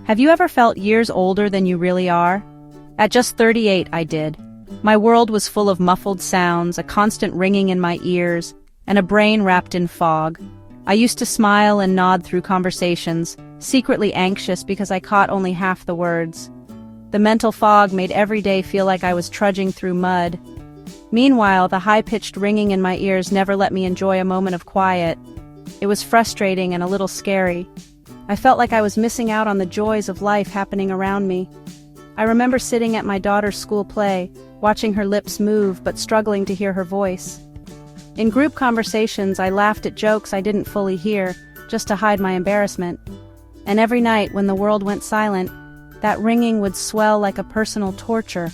Have you ever felt years older than you really are? At just 38, I did. My world was full of muffled sounds, a constant ringing in my ears, and a brain wrapped in fog. I used to smile and nod through conversations, secretly anxious because I caught only half the words. The mental fog made every day feel like I was trudging through mud. Meanwhile, the high-pitched ringing in my ears never let me enjoy a moment of quiet. It was frustrating and a little scary. I felt like I was missing out on the joys of life happening around me. I remember sitting at my daughter's school play, watching her lips move but struggling to hear her voice. In group conversations, I laughed at jokes I didn't fully hear, just to hide my embarrassment. And every night, when the world went silent, that ringing would swell like a personal torture,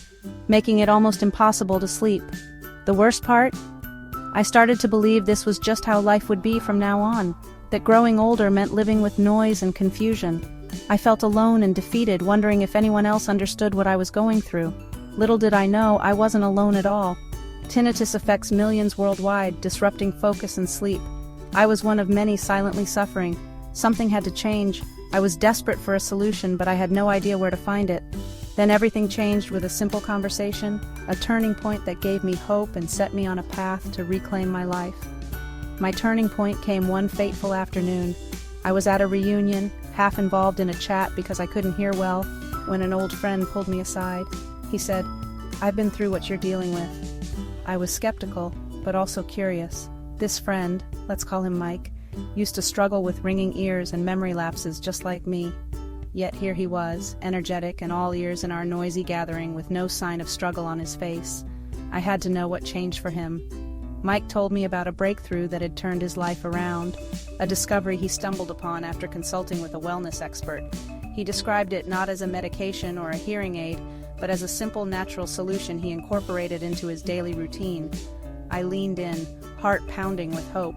making it almost impossible to sleep. The worst part? I started to believe this was just how life would be from now on, that growing older meant living with noise and confusion. I felt alone and defeated, wondering if anyone else understood what I was going through. Little did I know, I wasn't alone at all. Tinnitus affects millions worldwide, disrupting focus and sleep. I was one of many silently suffering. Something had to change. I was desperate for a solution, but I had no idea where to find it. Then everything changed with a simple conversation, a turning point that gave me hope and set me on a path to reclaim my life. My turning point came one fateful afternoon. I was at a reunion, half involved in a chat because I couldn't hear well, when an old friend pulled me aside. He said, "I've been through what you're dealing with." I was skeptical, but also curious. This friend, let's call him Mike, used to struggle with ringing ears and memory lapses just like me. Yet here he was, energetic and all ears in our noisy gathering with no sign of struggle on his face. I had to know what changed for him. Mike told me about a breakthrough that had turned his life around, a discovery he stumbled upon after consulting with a wellness expert. He described it not as a medication or a hearing aid, but as a simple natural solution he incorporated into his daily routine. I leaned in, heart pounding with hope.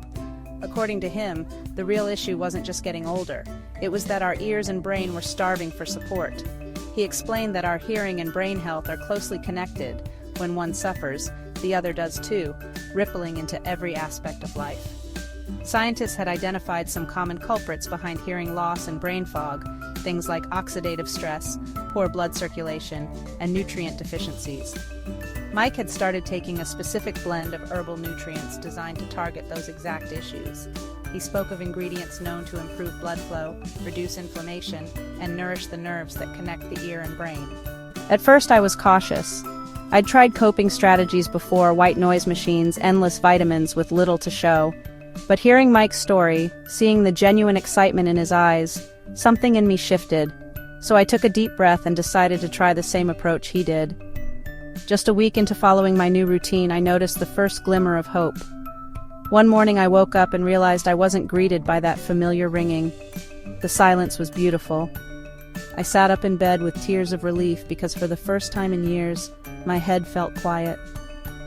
According to him, the real issue wasn't just getting older. It was that our ears and brain were starving for support. He explained that our hearing and brain health are closely connected. When one suffers, the other does too, rippling into every aspect of life. Scientists had identified some common culprits behind hearing loss and brain fog, things like oxidative stress, poor blood circulation, and nutrient deficiencies. Mike had started taking a specific blend of herbal nutrients designed to target those exact issues. He spoke of ingredients known to improve blood flow, reduce inflammation, and nourish the nerves that connect the ear and brain. At first I was cautious. I'd tried coping strategies before, white noise machines, endless vitamins with little to show. But hearing Mike's story, seeing the genuine excitement in his eyes, something in me shifted. So I took a deep breath and decided to try the same approach he did. Just a week into following my new routine, I noticed the first glimmer of hope. One morning I woke up and realized I wasn't greeted by that familiar ringing. The silence was beautiful. I sat up in bed with tears of relief because for the first time in years, my head felt quiet.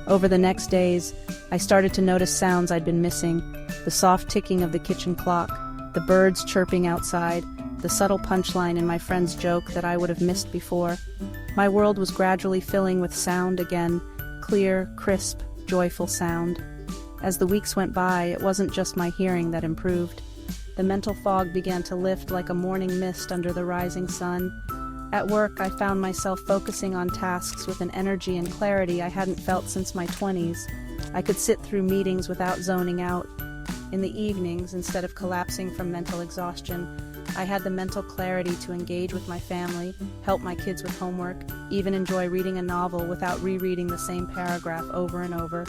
Over the next days, I started to notice sounds I'd been missing, the soft ticking of the kitchen clock, the birds chirping outside, the subtle punchline in my friend's joke that I would have missed before. My world was gradually filling with sound again, clear, crisp, joyful sound. As the weeks went by, it wasn't just my hearing that improved. The mental fog began to lift like a morning mist under the rising sun. At work, I found myself focusing on tasks with an energy and clarity I hadn't felt since my 20s. I could sit through meetings without zoning out. In the evenings, instead of collapsing from mental exhaustion, I had the mental clarity to engage with my family, help my kids with homework, even enjoy reading a novel without rereading the same paragraph over and over.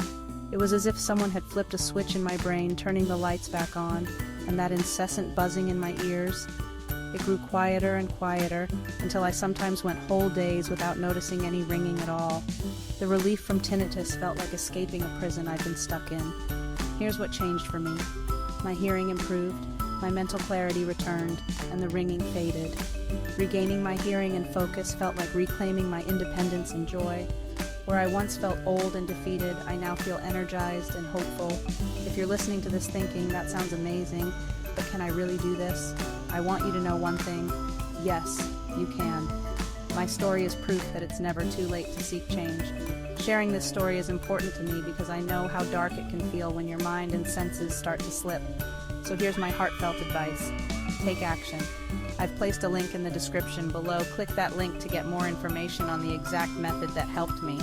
It was as if someone had flipped a switch in my brain, turning the lights back on, and that incessant buzzing in my ears. It grew quieter and quieter, until I sometimes went whole days without noticing any ringing at all. The relief from tinnitus felt like escaping a prison I'd been stuck in. Here's what changed for me. My hearing improved, my mental clarity returned, and the ringing faded. Regaining my hearing and focus felt like reclaiming my independence and joy. Where I once felt old and defeated, I now feel energized and hopeful. If you're listening to this thinking, that sounds amazing, but can I really do this? I want you to know one thing. Yes, you can. My story is proof that it's never too late to seek change. Sharing this story is important to me because I know how dark it can feel when your mind and senses start to slip. So here's my heartfelt advice. Take action. I've placed a link in the description below. Click that link to get more information on the exact method that helped me.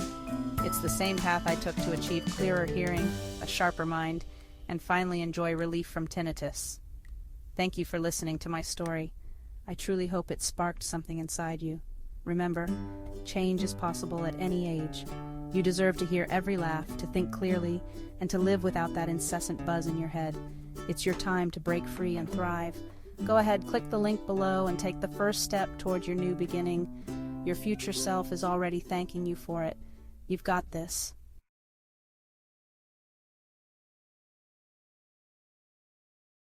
It's the same path I took to achieve clearer hearing, a sharper mind, and finally enjoy relief from tinnitus. Thank you for listening to my story. I truly hope it sparked something inside you. Remember, change is possible at any age. You deserve to hear every laugh, to think clearly, and to live without that incessant buzz in your head. It's your time to break free and thrive. Go ahead, click the link below and take the first step toward your new beginning. Your future self is already thanking you for it. You've got this.